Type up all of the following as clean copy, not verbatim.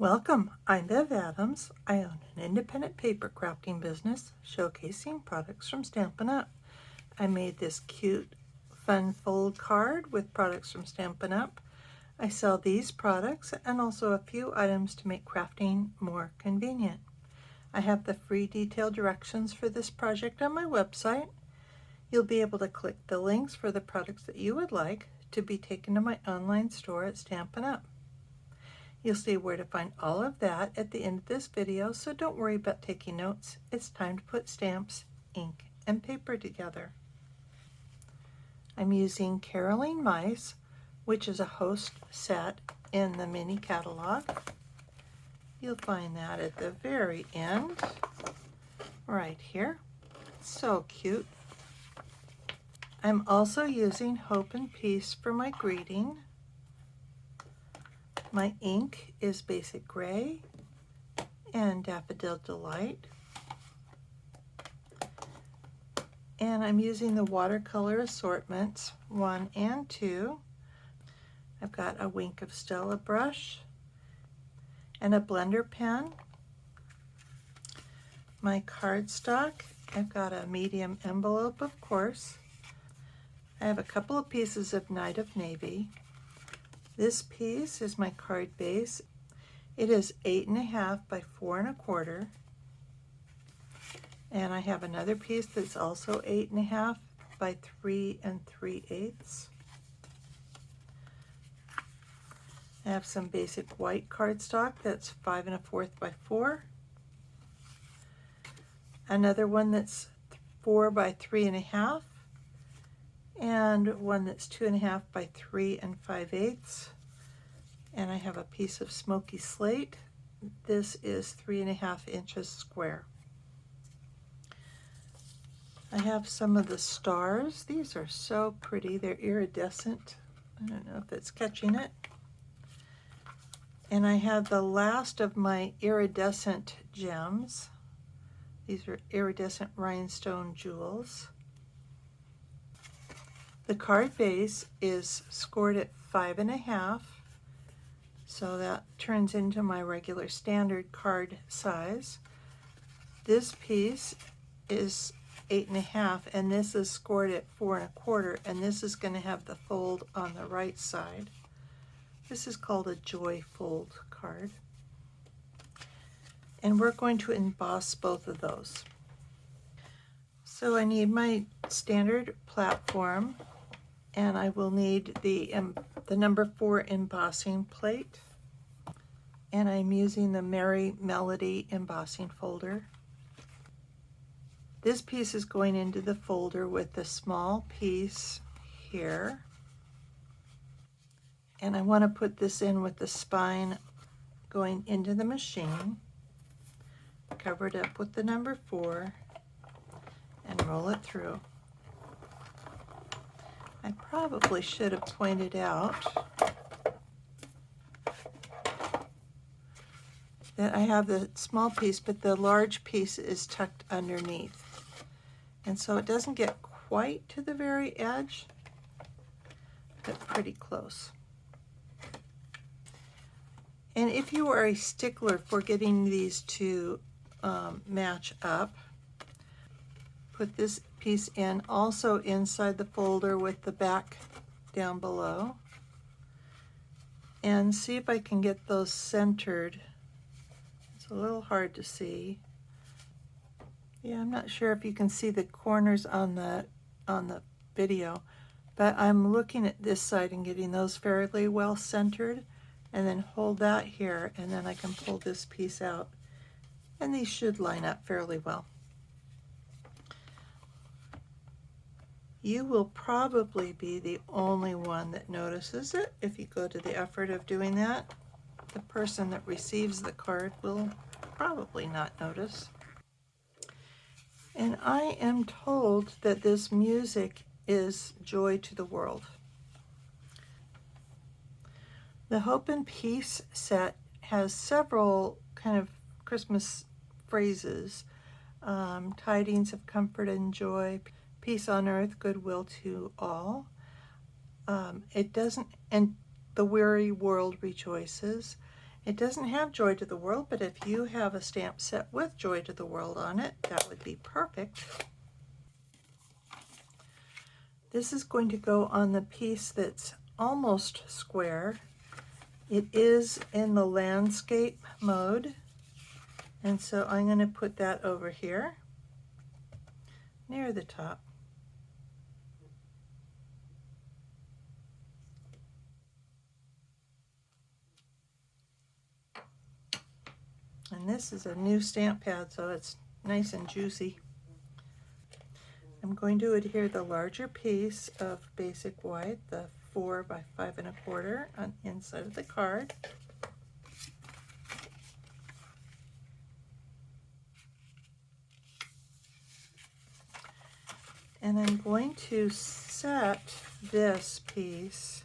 Welcome, I'm Bev Adams. I own an independent paper crafting business showcasing products from Stampin' Up. I made this cute, fun fold card with products from Stampin' Up. I sell these products and also a few items to make crafting more convenient. I have the free detailed directions for this project on my website. You'll be able to click the links for the products that you would like to be taken to my online store at Stampin' Up. You'll see where to find all of that at the end of this video, so don't worry about taking notes. It's time to put stamps, ink, and paper together. I'm using Caroline Mice, which is a host set in the mini catalog. You'll find that at the very end, right here. So cute. I'm also using Hope and Peace for my greeting. My ink is Basic Gray and Daffodil Delight. And I'm using the watercolor assortments 1 and 2. I've got a Wink of Stella brush and a blender pen. My cardstock, I've got a medium envelope, of course. I have a couple of pieces of Night of Navy. This piece is my card base. It is 8.5 by 4 1/4. And I have another piece that's also 8.5 by 3 3/8. I have some basic white cardstock that's 5 1/4 by 4. Another one that's 4 by 3 1/2. And one that's 2.5 by 3 5/8. And I have a piece of smoky slate. This is 3.5 inches square. I have some of the stars. These are so pretty. They're iridescent. I don't know if it's catching it. And I have the last of my iridescent gems. These are iridescent rhinestone jewels. The card base is scored at 5 1/2, so that turns into my regular standard card size. This piece is 8 1/2, and this is scored at 4 1/4, and this is going to have the fold on the right side. This is called a Joy Fold card. And we're going to emboss both of those. So I need my standard platform, and I will need the number 4 embossing plate. And I'm using the Merry Melody embossing folder. This piece is going into the folder with the small piece here. And I want to put this in with the spine going into the machine. Cover it up with the number 4 and roll it through. I probably should have pointed out that I have the small piece, but the large piece is tucked underneath. And so it doesn't get quite to the very edge, but pretty close. And if you are a stickler for getting these to match up, put this piece in also inside the folder with the back down below, and see if I can get those centered. It's a little hard to see. Yeah, I'm not sure if you can see the corners on the video, but I'm looking at this side and getting those fairly well centered, and then hold that here, and then I can pull this piece out, and these should line up fairly well. You will probably be the only one that notices it if you go to the effort of doing that. The person that receives the card will probably not notice. And I am told that this music is joy to the world. The Hope and Peace set has several kind of Christmas phrases. Tidings of comfort and joy, peace on earth, goodwill to all. It doesn't, and the weary world rejoices. It doesn't have Joy to the World, but if you have a stamp set with Joy to the World on it, that would be perfect. This is going to go on the piece that's almost square. It is in the landscape mode, and so I'm going to put that over here near the top. And this is a new stamp pad, so it's nice and juicy. I'm going to adhere the larger piece of basic white, the 4 by 5 1/4 on the inside of the card. And I'm going to set this piece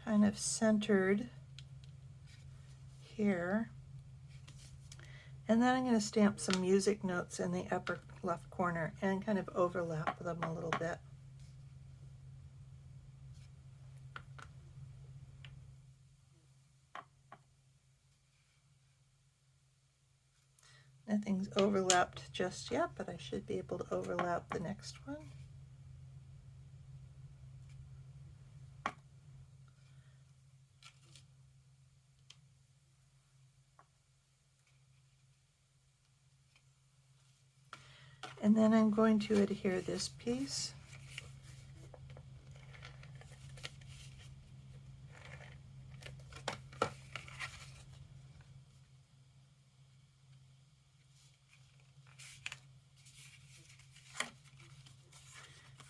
kind of centered here. And then I'm going to stamp some music notes in the upper left corner and kind of overlap them a little bit. Nothing's overlapped just yet, but I should be able to overlap the next one. And then I'm going to adhere this piece.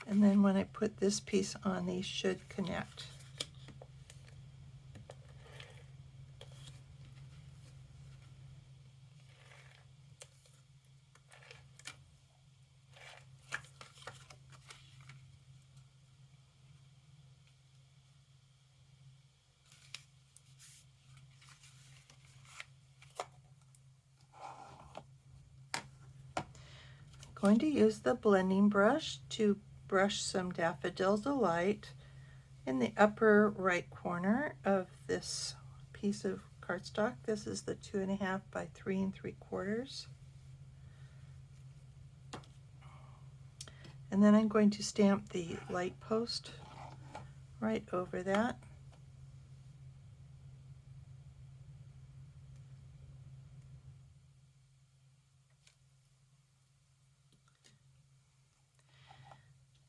And then when I put this piece on, these should connect. Going to use the blending brush to brush some Daffodil Delight in the upper right corner of this piece of cardstock. This is the 2.5 by 3 3/4. And then I'm going to stamp the light post right over that.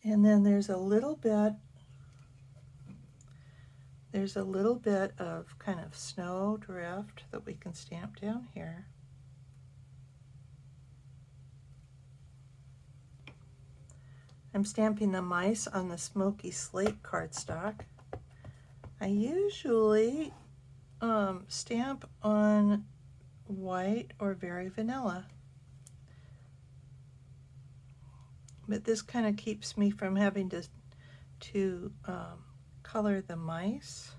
And then there's a little bit of kind of snow drift that we can stamp down here. I'm stamping the mice on the smoky slate cardstock. I usually stamp on white or very vanilla, but this kind of keeps me from having to color the mice.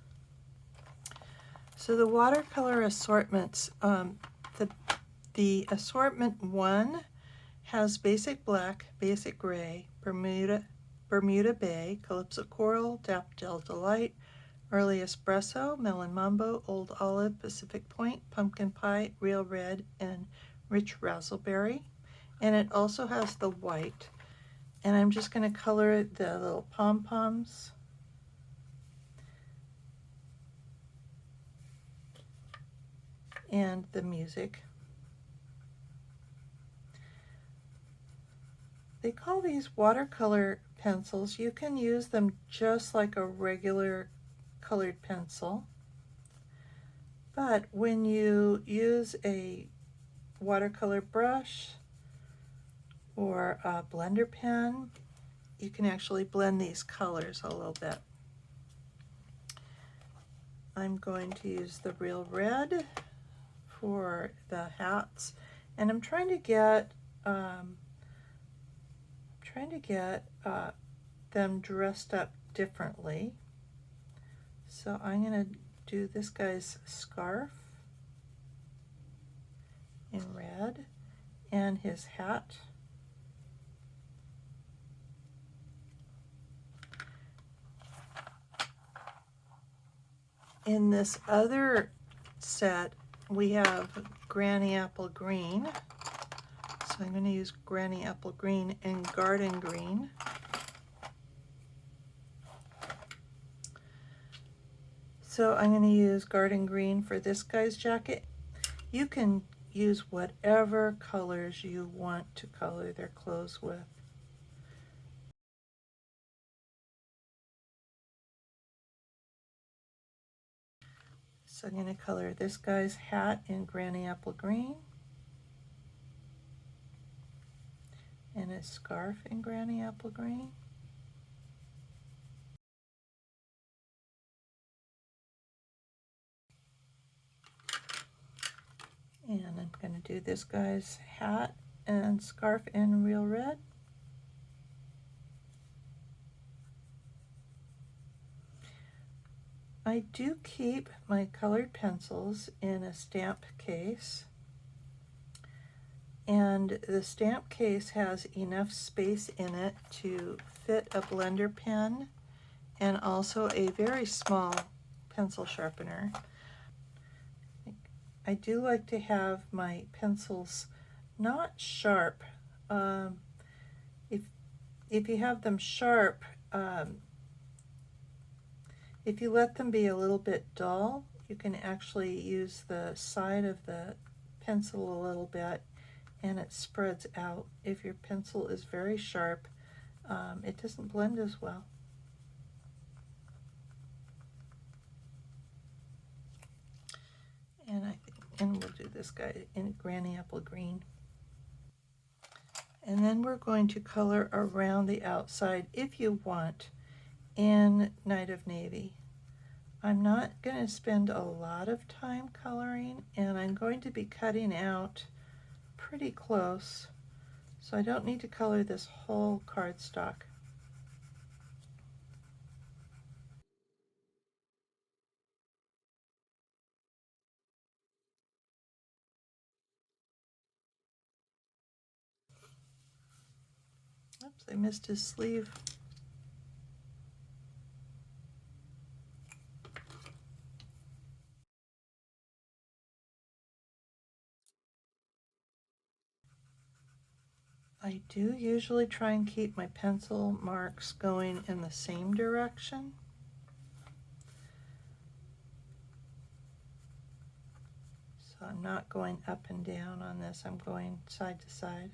So the watercolor assortments, the assortment 1 has Basic Black, Basic Gray, Bermuda Bay, Calypso Coral, Daffodil Delight, Early Espresso, Melon Mambo, Old Olive, Pacific Point, Pumpkin Pie, Real Red, and Rich Razzleberry. And it also has the white. And I'm just going to color the little pom-poms. And the music. They call these watercolor pencils. You can use them just like a regular colored pencil. But when you use a watercolor brush or a blender pen, you can actually blend these colors a little bit. I'm going to use the Real Red for the hats, and I'm trying to get them dressed up differently. So I'm going to do this guy's scarf in red and his hat. In this other set, we have Granny Apple Green. So I'm going to use Granny Apple Green and Garden Green. So I'm going to use Garden Green for this guy's jacket. You can use whatever colors you want to color their clothes with. So I'm going to color this guy's hat in Granny Apple Green and his scarf in Granny Apple Green. And I'm going to do this guy's hat and scarf in Real Red. I do keep my colored pencils in a stamp case, and the stamp case has enough space in it to fit a blender pen and also a very small pencil sharpener. I do like to have my pencils not sharp. If you have them sharp, if you let them be a little bit dull, you can actually use the side of the pencil a little bit and it spreads out. If your pencil is very sharp, it doesn't blend as well. And we'll do this guy in Granny Apple Green. And then we're going to color around the outside, if you want, in Night of Navy. I'm not going to spend a lot of time coloring, and I'm going to be cutting out pretty close, so I don't need to color this whole cardstock. Oops, I missed his sleeve. I do usually try and keep my pencil marks going in the same direction. So I'm not going up and down on this, I'm going side to side.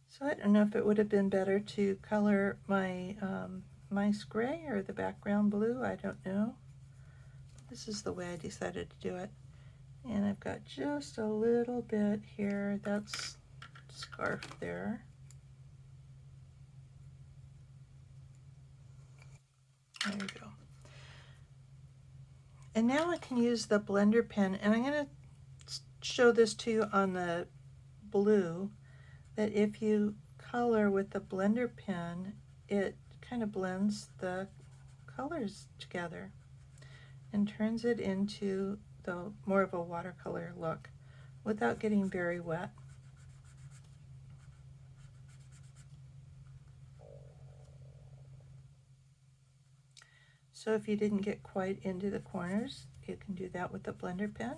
So I don't know if it would have been better to color my mice gray or the background blue, I don't know. This is the way I decided to do it. And I've got just a little bit here, that's scarf there. There you go. And now I can use the blender pen, and I'm going to show this to you on the blue, that if you color with the blender pen, it kind of blends the colors together and turns it into the more of a watercolor look without getting very wet. So if you didn't get quite into the corners, you can do that with the blender pen.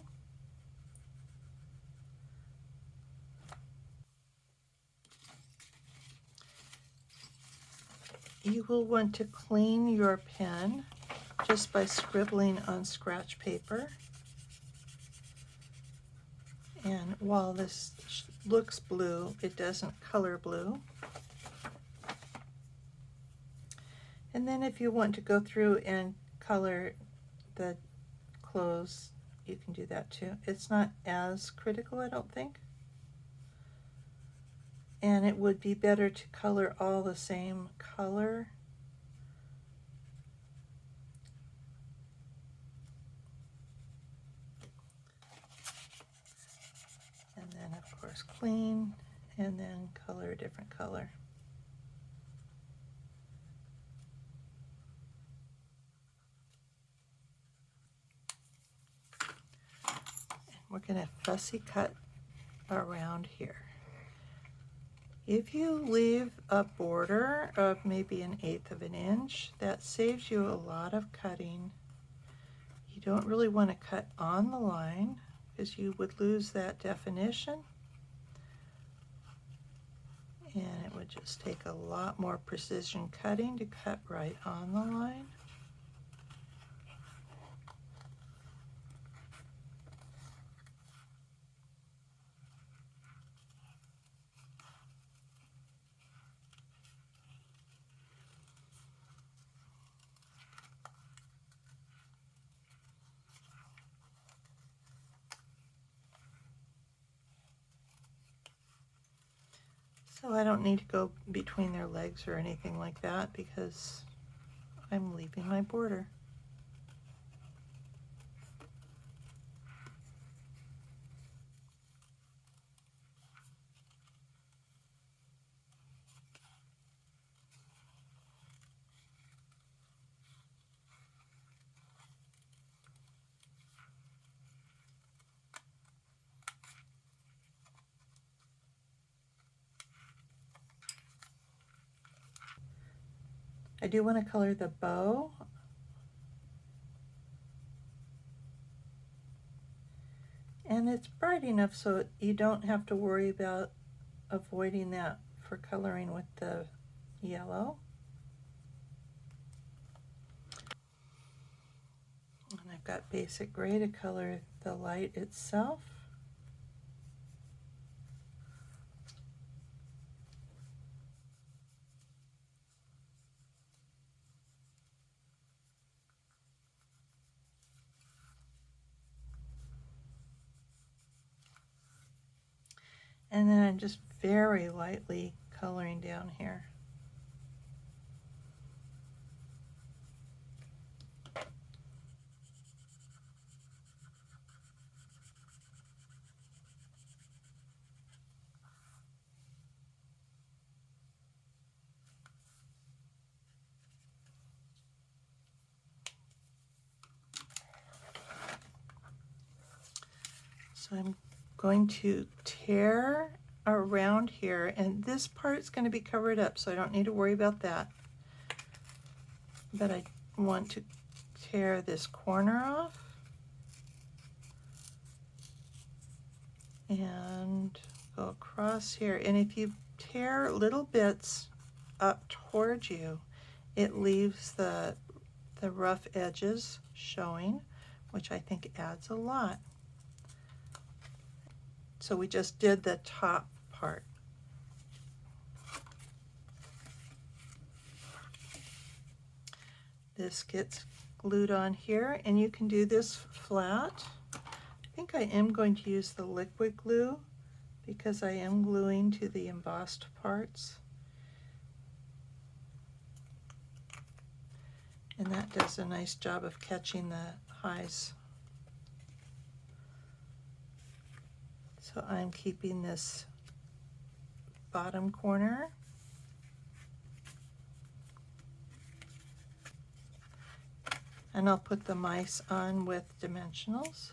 You will want to clean your pen just by scribbling on scratch paper. And while this looks blue, it doesn't color blue. And then if you want to go through and color the clothes, you can do that too. It's not as critical, I don't think. And it would be better to color all the same color. And then of course clean, and then color a different color. And we're going to fussy cut around here. If you leave a border of maybe 1/8 of an inch, that saves you a lot of cutting. You don't really want to cut on the line because you would lose that definition, and it would just take a lot more precision cutting to cut right on the line. So I don't need to go between their legs or anything like that because I'm leaving my border. I do want to color the bow. And it's bright enough so you don't have to worry about avoiding that for coloring with the yellow. And I've got basic gray to color the light itself. And then I'm just very lightly coloring down here. So I'm going to tear around here, and this part's going to be covered up, so I don't need to worry about that. But I want to tear this corner off and go across here. And if you tear little bits up towards you, it leaves the rough edges showing, which I think adds a lot. So we just did the top part. This gets glued on here, and you can do this flat. I think I am going to use the liquid glue because I am gluing to the embossed parts. And that does a nice job of catching the highs. So I'm keeping this bottom corner. And I'll put the mice on with dimensionals.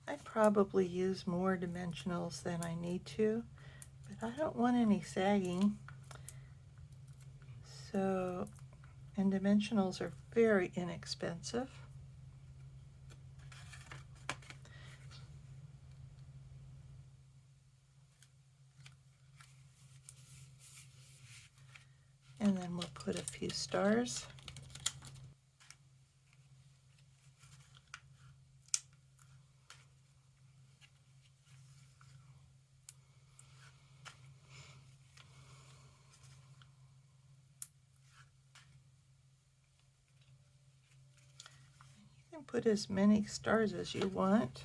I probably use more dimensionals than I need to, but I don't want any sagging. So, and dimensionals are very inexpensive. And then we'll put a few stars. You can put as many stars as you want.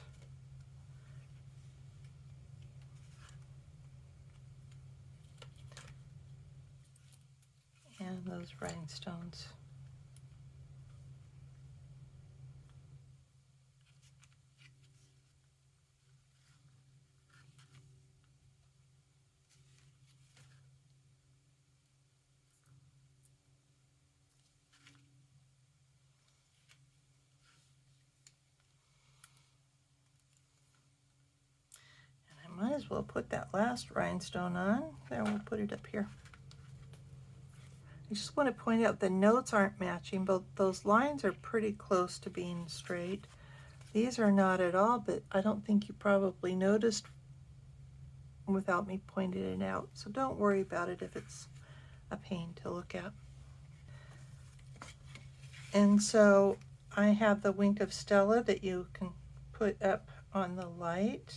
And those rhinestones. as well put that last rhinestone on. There, we'll put it up here. I just want to point out the notes aren't matching, but those lines are pretty close to being straight. These are not at all, but I don't think you probably noticed without me pointing it out. So don't worry about it if it's a pain to look at. And so I have the Wink of Stella that you can put up on the light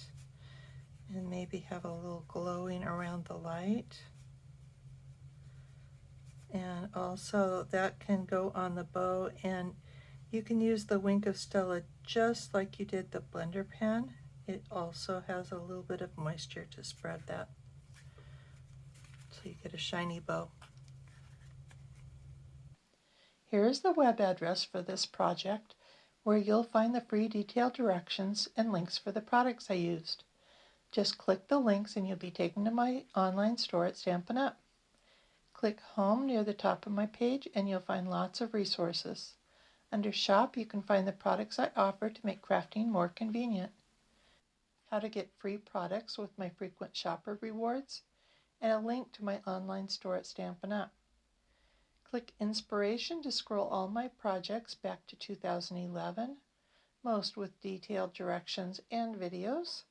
and maybe have a little glowing around the light. And also that can go on the bow, and you can use the Wink of Stella just like you did the blender pen. It also has a little bit of moisture to spread that, so you get a shiny bow. Here is the web address for this project, where you'll find the free detailed directions and links for the products I used. Just click the links and you'll be taken to my online store at Stampin' Up! Click Home near the top of my page and you'll find lots of resources. Under Shop, you can find the products I offer to make crafting more convenient, how to get free products with my frequent shopper rewards, and a link to my online store at Stampin' Up! Click Inspiration to scroll all my projects back to 2011, most with detailed directions and videos.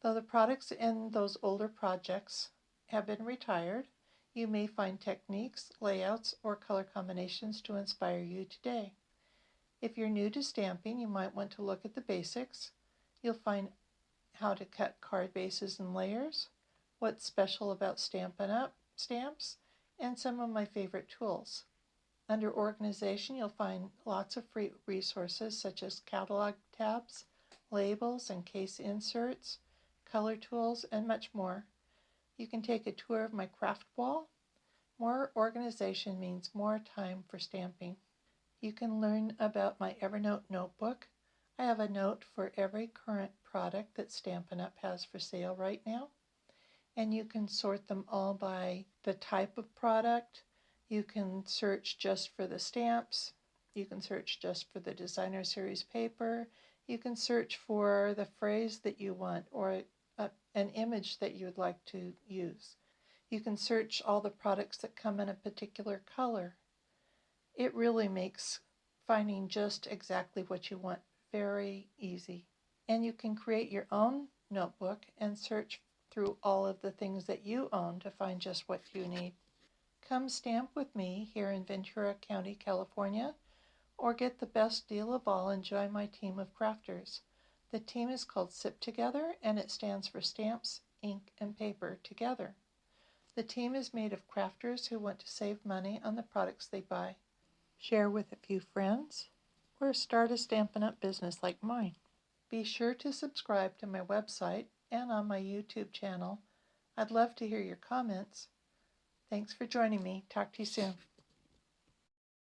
Though the products in those older projects have been retired, you may find techniques, layouts, or color combinations to inspire you today. If you're new to stamping, you might want to look at the basics. You'll find how to cut card bases and layers, what's special about Stampin' Up! Stamps, and some of my favorite tools. Under Organization, you'll find lots of free resources such as catalog tabs, labels and case inserts, color tools, and much more. You can take a tour of my craft wall. More organization means more time for stamping. You can learn about my Evernote notebook. I have a note for every current product that Stampin' Up! Has for sale right now. And you can sort them all by the type of product. You can search just for the stamps. You can search just for the designer series paper. You can search for the phrase that you want or an image that you would like to use. You can search all the products that come in a particular color. It really makes finding just exactly what you want very easy. And you can create your own notebook and search through all of the things that you own to find just what you need. Come stamp with me here in Ventura County, California, or get the best deal of all and join my team of crafters. The team is called SIP Together, and it stands for Stamps, Ink, and Paper Together. The team is made of crafters who want to save money on the products they buy, share with a few friends, or start a Stampin' Up! Business like mine. Be sure to subscribe to my website and on my YouTube channel. I'd love to hear your comments. Thanks for joining me. Talk to you soon.